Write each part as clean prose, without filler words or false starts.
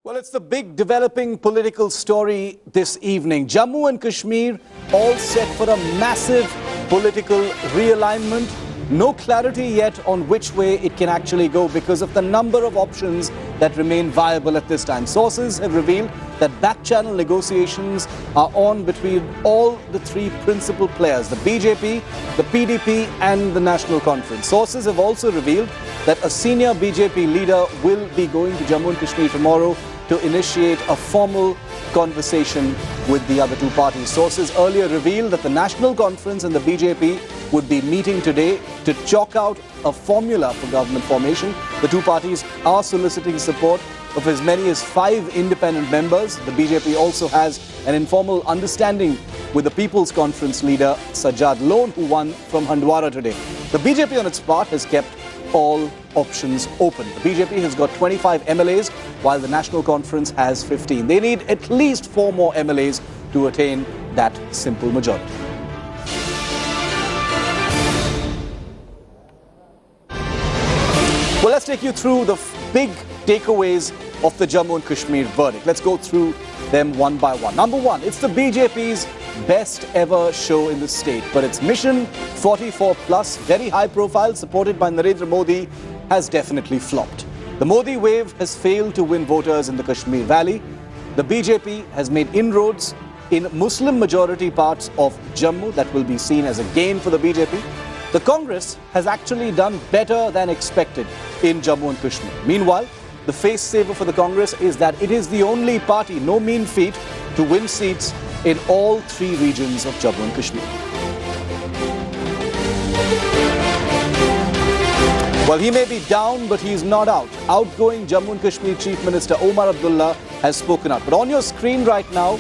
Well, it's the big developing political story this evening. Jammu and Kashmir all set for a massive political realignment. No clarity yet on which way it can actually go because of the number of options that remain viable at this time. Sources have revealed that back-channel negotiations are on between all the three principal players, the BJP, the PDP and the National Conference. Sources have also revealed that a senior BJP leader will be going to Jammu and Kashmir tomorrow to initiate a formal conversation with the other two parties. Sources earlier revealed that the National Conference and the BJP would be meeting today to chalk out a formula for government formation. The two parties are soliciting support of as many as 5 independent members. The BJP also has an informal understanding with the People's Conference leader Sajjad Lone, who won from Handwara today. The BJP on its part has kept all options open. The BJP has got 25 MLAs, while the National Conference has 15. They need at least 4 more MLAs to attain that simple majority. Well, let's take you through the big takeaways of the Jammu and Kashmir verdict. Let's go through them one by one. Number one, it's the BJP's best ever show in the state, but its mission 44 plus, very high profile, supported by Narendra Modi, has definitely flopped. The Modi wave has failed to win voters in the Kashmir Valley. The BJP has made inroads in Muslim majority parts of Jammu that will be seen as a gain for the BJP. The Congress has actually done better than expected in Jammu and Kashmir. Meanwhile, the face saver for the Congress is that it is the only party, no mean feat, to win seats in all 3 regions of Jammu and Kashmir. Well, he may be down, but he's not out. Outgoing Jammu and Kashmir Chief Minister Omar Abdullah has spoken out. But on your screen right now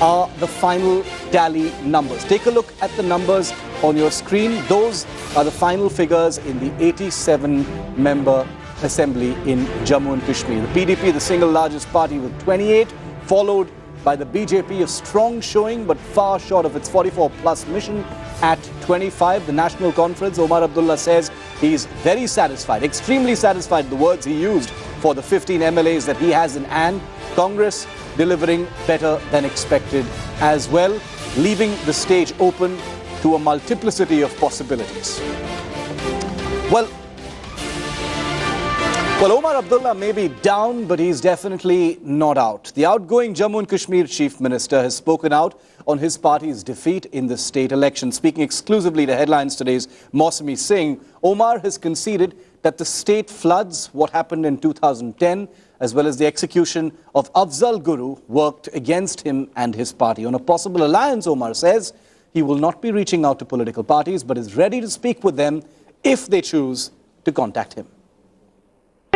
are the final tally numbers. Take a look at the numbers on your screen. Those are the final figures in the 87-member assembly in Jammu and Kashmir. The PDP, the single largest party with 28, followed by the BJP, a strong showing but far short of its 44 plus mission at 25. The National Conference, Omar Abdullah says he's very satisfied, extremely satisfied, the words he used for the 15 MLAs that he has in hand. Congress delivering better than expected as well, leaving the stage open to a multiplicity of possibilities. Well, Omar Abdullah may be down, but he's definitely not out. The outgoing Jammu and Kashmir Chief Minister has spoken out on his party's defeat in the state election. Speaking exclusively to Headlines Today's Mausami Singh, Omar has conceded that the state floods, what happened in 2010, as well as the execution of Afzal Guru, worked against him and his party. On a possible alliance, Omar says he will not be reaching out to political parties, but is ready to speak with them if they choose to contact him.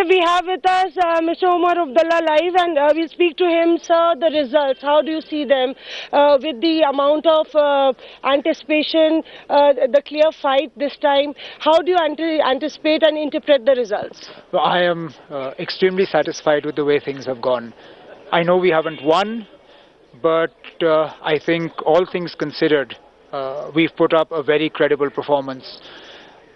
We have with us Mr. Omar Abdullah live, and we'll speak to him. Sir, the results, how do you see them with the amount of anticipation, the clear fight this time? How do you anticipate and interpret the results? Well, I am extremely satisfied with the way things have gone. I know we haven't won, but I think all things considered, we've put up a very credible performance.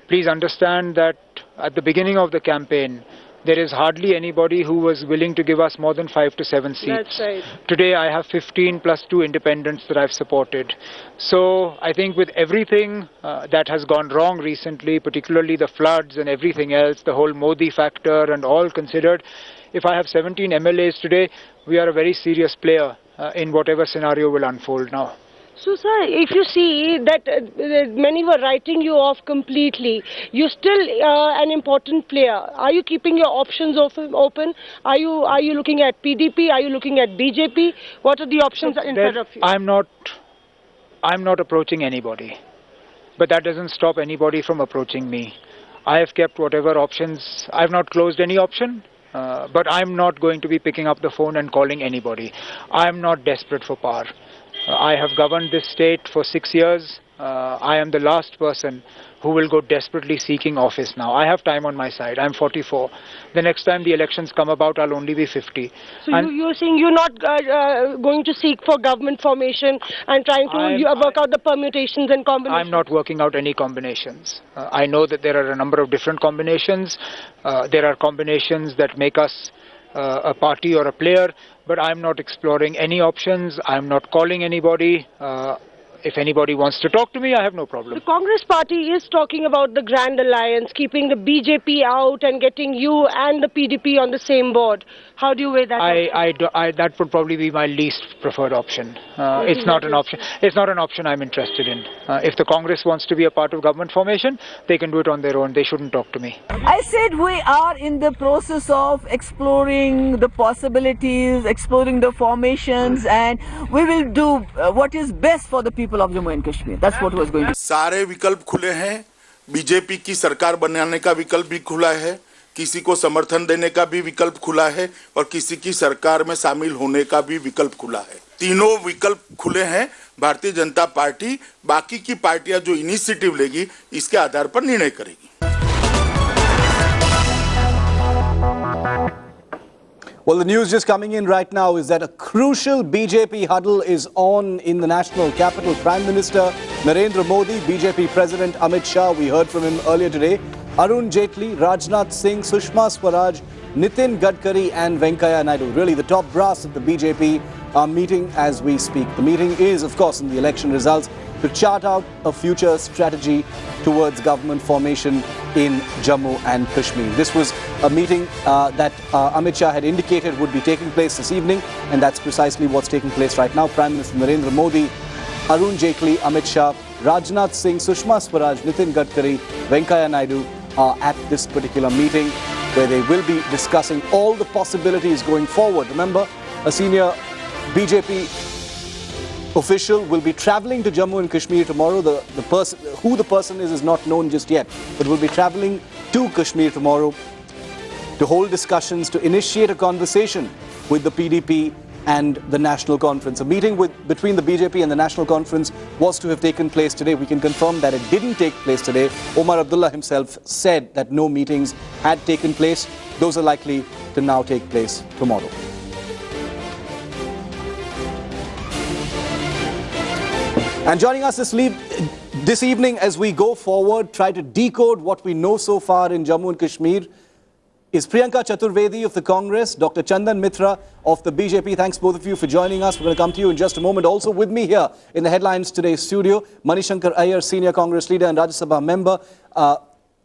Please understand that at the beginning of the campaign, there is hardly anybody who was willing to give us more than 5 to 7 seats. That's right. Today I have 15 plus 2 independents that I've supported. So I think with everything that has gone wrong recently, particularly the floods and everything else, the whole Modi factor and all considered, if I have 17 MLAs today, we are a very serious player in whatever scenario will unfold now. So, sir, if you see that many were writing you off completely, you're still an important player. Are you keeping your options open? Are you looking at PDP? Are you looking at BJP? What are the options in front of you? I'm not approaching anybody, but that doesn't stop anybody from approaching me. I have kept whatever options. I've not closed any option. But I'm not going to be picking up the phone and calling anybody. I'm not desperate for power. I have governed this state for 6 years. I am the last person who will go desperately seeking office now. I have time on my side. I'm 44. The next time the elections come about, I'll only be 50. So you're saying you're not going to seek for government formation and trying to work out the permutations and combinations? I'm not working out any combinations. I know that there are a number of different combinations. There are combinations that make us a party or a player, but I'm not exploring any options. I'm not calling anybody. If anybody wants to talk to me, I have no problem. The Congress party is talking about the Grand Alliance, keeping the BJP out and getting you and the PDP on the same board. How do you weigh that? That would probably be my least preferred option. It's not an option. It's not an option I'm interested in. If the Congress wants to be a part of government formation, they can do it on their own. They shouldn't talk to me. I said we are in the process of exploring the possibilities, exploring the formations, and we will do what is best for the people of Jammu and Kashmir. That's what was going to. सारे विकल्प खुले हैं, BJP की सरकार बनाने का विकल्प भी खुला है, किसी को समर्थन देने का भी विकल्प खुला है और किसी की सरकार में शामिल होने का भी विकल्प खुला है। तीनों विकल्प खुले हैं। भारतीय जनता पार्टी बाकी की पार्टियां जो इनिशिएटिव लेगी इसके आधार पर निर्णय करेगी। Well, the news just coming in right now is that a crucial BJP huddle is on in the national capital. Prime Minister Narendra Modi, BJP President Amit Shah, we heard from him earlier today, Arun Jaitley, Rajnath Singh, Sushma Swaraj, Nitin Gadkari and Venkaiah Naidu. Really, the top brass of the BJP are meeting as we speak. The meeting is, of course, in the election results to chart out a future strategy towards government formation in Jammu and Kashmir. This was a meeting that Amit Shah had indicated would be taking place this evening, and that's precisely what's taking place right now. Prime Minister Narendra Modi, Arun Jaitley, Amit Shah, Rajnath Singh, Sushma Swaraj, Nitin Gadkari, Venkaiah Naidu are at this particular meeting where they will be discussing all the possibilities going forward. Remember, a senior BJP official will be travelling to Jammu and Kashmir tomorrow. Who the person is not known just yet, but will be travelling to Kashmir tomorrow to hold discussions, to initiate a conversation with the PDP and the National Conference. A meeting between the BJP and the National Conference was to have taken place today. We can confirm that it didn't take place today. Omar Abdullah himself said that no meetings had taken place. Those are likely to now take place tomorrow. And joining us this evening as we go forward, try to decode what we know so far in Jammu and Kashmir, is Priyanka Chaturvedi of the Congress, Dr. Chandan Mitra of the BJP. Thanks both of you for joining us. We're going to come to you in just a moment. Also with me here in the Headlines Today studio, Manishankar Iyer, Senior Congress Leader and Rajya Sabha Member.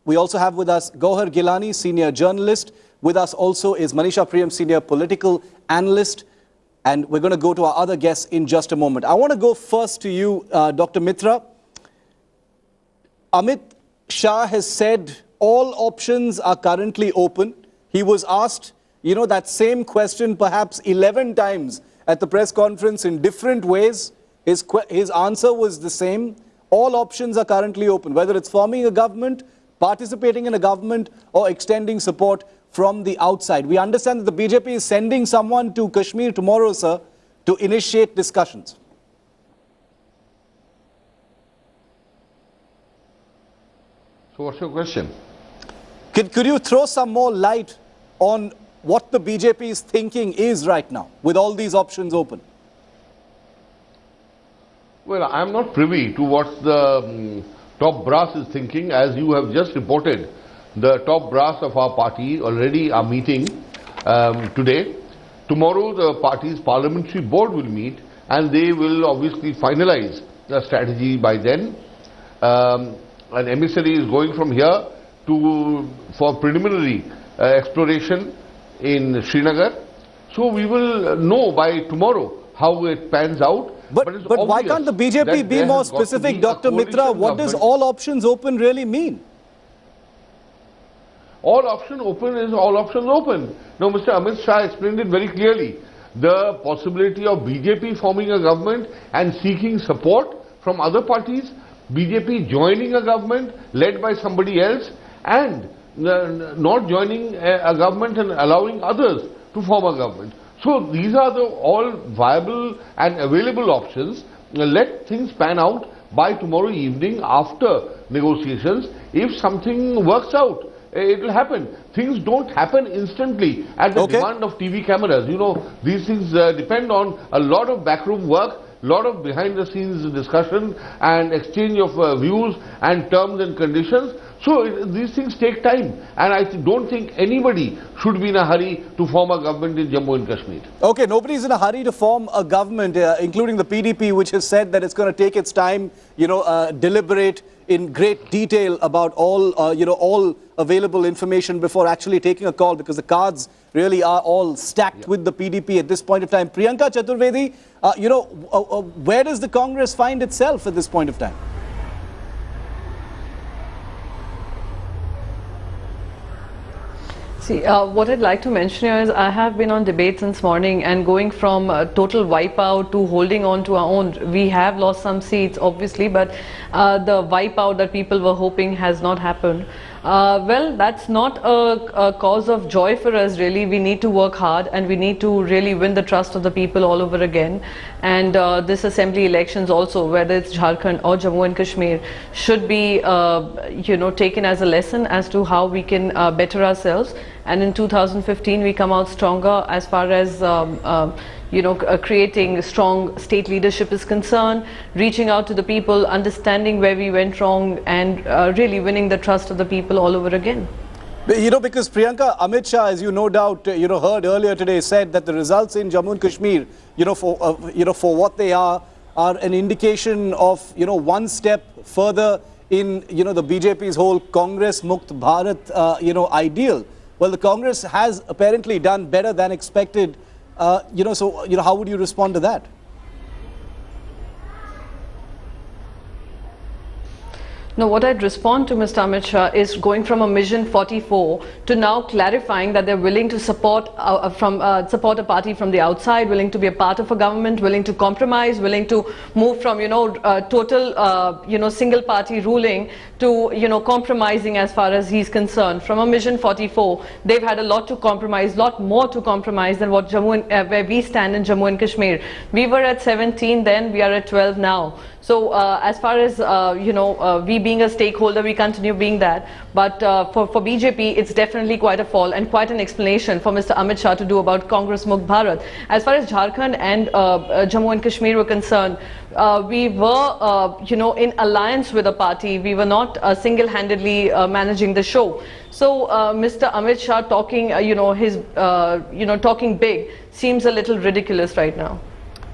We also have with us Gauhar Gilani, Senior Journalist. With us also is Manisha Priyam, Senior Political Analyst. And we're going to go to our other guests in just a moment. I want to go first to you, Dr. Mitra. Amit Shah has said all options are currently open. He was asked, that same question perhaps 11 times at the press conference in different ways. His answer was the same. All options are currently open, whether it's forming a government, participating in a government, or extending support from the outside. We understand that the BJP is sending someone to Kashmir tomorrow, sir, to initiate discussions. So what's your question? Could you throw some more light on what the BJP's thinking is right now, with all these options open? Well, I'm not privy to what the top brass is thinking. As you have just reported, the top brass of our party already are meeting today. Tomorrow the party's parliamentary board will meet and they will obviously finalize the strategy by then. An emissary is going from here for preliminary exploration in Srinagar. So we will know by tomorrow how it pans out. But why can't the BJP be more specific, Dr. Mitra? What does all options open really mean? All option open is all options open. Now, Mr. Amit Shah explained it very clearly. The possibility of BJP forming a government and seeking support from other parties, BJP joining a government led by somebody else, and not joining a government and allowing others to form a government. So these are all viable and available options. Let things pan out by tomorrow evening after negotiations. If something works out, it will happen. Things don't happen instantly at the demand of TV cameras. These things depend on a lot of backroom work. lot of behind the scenes discussion and exchange of views and terms and conditions. So these things take time, and I don't think anybody should be in a hurry to form a government in Jammu and Kashmir. Okay, nobody's in a hurry to form a government, including the PDP, which has said that it's going to take its time, deliberate in great detail about all, all available information before actually taking a call, because the cards really are all stacked with the PDP at this point of time. Priyanka Chaturvedi, where does the Congress find itself at this point of time? See, what I'd like to mention here is I have been on debate since morning, and going from total wipeout to holding on to our own. We have lost some seats, obviously, but the wipeout that people were hoping has not happened. Well, that's not a cause of joy for us, really. We need to work hard, and we need to really win the trust of the people all over again. And this assembly elections also, whether it's Jharkhand or Jammu and Kashmir, should be taken as a lesson as to how we can better ourselves. And in 2015 we come out stronger as far as creating strong state leadership is concerned, reaching out to the people, understanding where we went wrong, and really winning the trust of the people all over again. Because Priyanka, Amit Shah, as you no doubt heard earlier today, said that the results in Jammu and Kashmir, for what they are an indication of one step further in the BJP's whole Congress Mukt Bharat ideal. Well, the Congress has apparently done better than expected. How would you respond to that? No, what I'd respond to Mr. Amit Shah is going from a Mission 44 to now clarifying that they're willing to support support a party from the outside, willing to be a part of a government, willing to compromise, willing to move from total single party ruling to compromising as far as he's concerned. From a Mission 44, they've had a lot to compromise, lot more to compromise than what where we stand in Jammu and Kashmir. We were at 17 then, we are at 12 now. So as far as we being a stakeholder, we continue being that. But for BJP, it's definitely quite a fall and quite an explanation for Mr. Amit Shah to do about Congress Mukt Bharat. As far as Jharkhand and Jammu and Kashmir were concerned, we were in alliance with a party. We were not single-handedly managing the show. So Mr. Amit Shah talking, talking big seems a little ridiculous right now.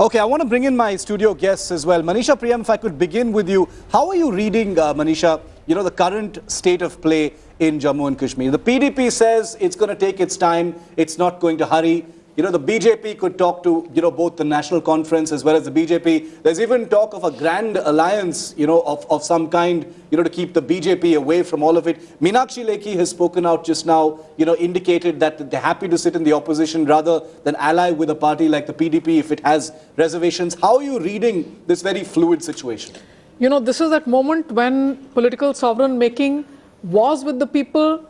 Okay, I want to bring in my studio guests as well. Manisha Priyam, if I could begin with you. How are you reading, Manisha, the current state of play in Jammu and Kashmir? The PDP says it's going to take its time, it's not going to hurry. The BJP could talk to, both the National Conference as well as the BJP. There's even talk of a grand alliance, of some kind, to keep the BJP away from all of it. Meenakshi Lekhi has spoken out just now, indicated that they're happy to sit in the opposition rather than ally with a party like the PDP if it has reservations. How are you reading this very fluid situation? This is that moment when political sovereign making was with the people.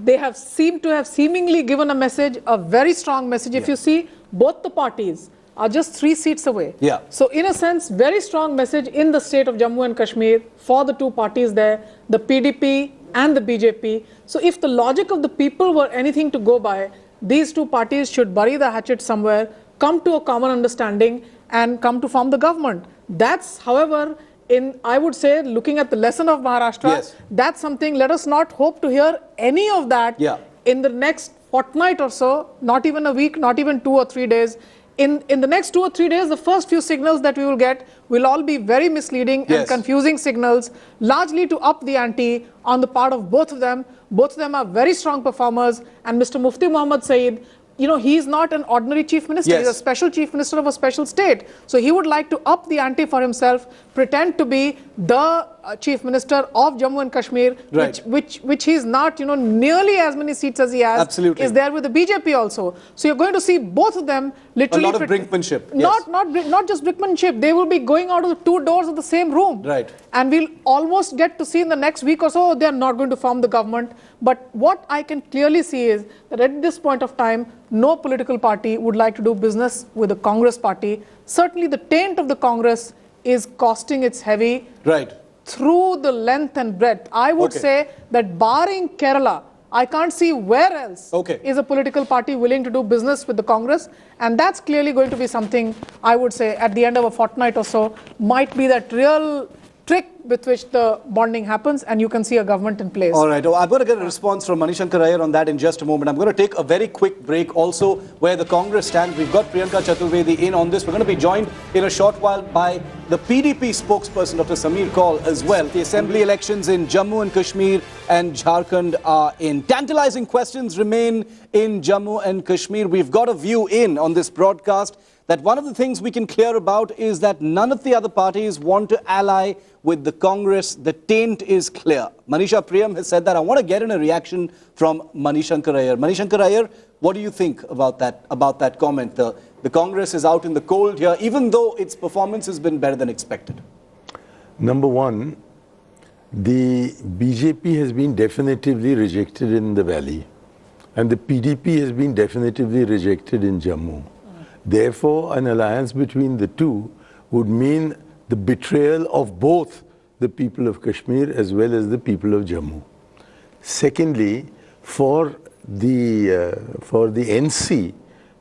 They have seemed to have seemingly given a message, a very strong message. If you see, both the parties are just 3 seats away. Yeah. So in a sense, very strong message in the state of Jammu and Kashmir for the two parties there, the PDP and the BJP. So if the logic of the people were anything to go by, these two parties should bury the hatchet somewhere, come to a common understanding and come to form the government. That's, however, I would say, looking at the lesson of Maharashtra, yes, that's something, let us not hope to hear any of that in the next fortnight or so, not even a week, not even 2 or 3 days. In the next 2 or 3 days, the first few signals that we will get will all be very misleading and confusing signals, largely to up the ante on the part of both of them. Both of them are very strong performers, and Mr. Mufti Mohammad Saeed, he is not an ordinary chief minister. He's a special chief minister of a special state. So he would like to up the ante for himself, pretend to be the chief minister of Jammu and Kashmir, which he's not, nearly as many seats as he has. Absolutely. Is there with the BJP also. So you're going to see both of them literally. A lot of brinkmanship. Not just brinkmanship. They will be going out of the 2 doors of the same room. Right. And we'll almost get to see in the next week or so, they're not going to form the government. But what I can clearly see is that at this point of time, no political party would like to do business with the Congress party. Certainly the taint of the Congress is costing its heavy through the length and breadth. I would say that barring Kerala, I can't see where else is a political party willing to do business with the Congress, and that's clearly going to be something, I would say, at the end of a fortnight or so, might be that real trick with which the bonding happens, and you can see a government in place. All right. I'm going to get a response from Manishankar Iyer on that in just a moment. I'm going to take a very quick break also where the Congress stands. We've got Priyanka Chaturvedi in on this. We're going to be joined in a short while by the PDP spokesperson, Dr. Sameer Kaul, as well. The assembly elections in Jammu and Kashmir and Jharkhand are in. Tantalizing questions remain in Jammu and Kashmir. We've got a view in on this broadcast that one of the things we can clear about is that none of the other parties want to ally with the Congress. The taint is clear. Manisha Priyam has said that. I want to get in a reaction from Manishankar Iyer. Manishankar Iyer, what do you think about that comment? The Congress is out in the cold here, even though its performance has been better than expected. Number one, the BJP has been definitively rejected in the valley, and the PDP has been definitively rejected in Jammu. Therefore, an alliance between the two would mean the betrayal of both the people of Kashmir as well as the people of Jammu. Secondly, for the NC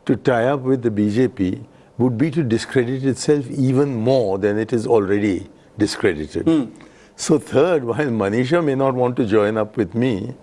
to tie up with the BJP would be to discredit itself even more than it is already discredited. So third, while Manisha may not want to join up with me,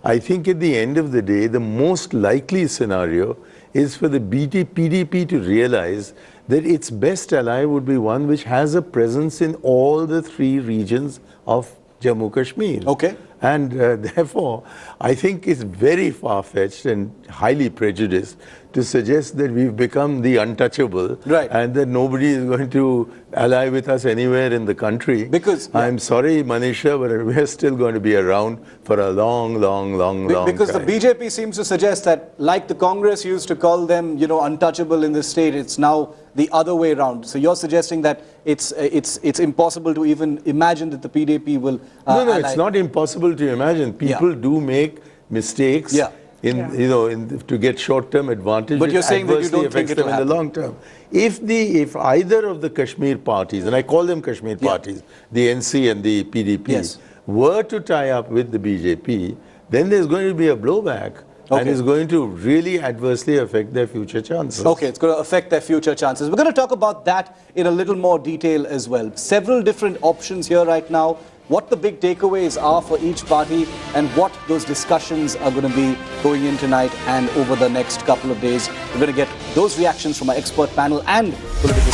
I think at the end of the day, the most likely scenario is for the PDP to realize that its best ally would be one which has a presence in all the three regions of Jammu Kashmir. Okay. And therefore, I think it's very far-fetched and highly prejudiced to suggest that we've become the untouchable, right, and that nobody is going to ally with us anywhere in the country. Because I'm sorry, Manisha, but we're still going to be around for a long because time. The BJP seems to suggest that, like the Congress used to call them, untouchable in the state, it's now the other way around. So you're suggesting that it's impossible to even imagine that the PDP will No, it's not impossible to imagine. People do make mistakes to get short-term advantage, but you're saying that you don't think affects them in the long term. If either of the Kashmir parties, and I call them Kashmir parties, the NC and the PDP, were to tie up with the BJP, then there's going to be a blowback. And it's going to really adversely affect their future chances. Okay, it's going to affect their future chances. We're going to talk about that in a little more detail as well. Several different options here right now. What the big takeaways are for each party and what those discussions are going to be going in tonight and over the next couple of days. We're going to get those reactions from our expert panel and political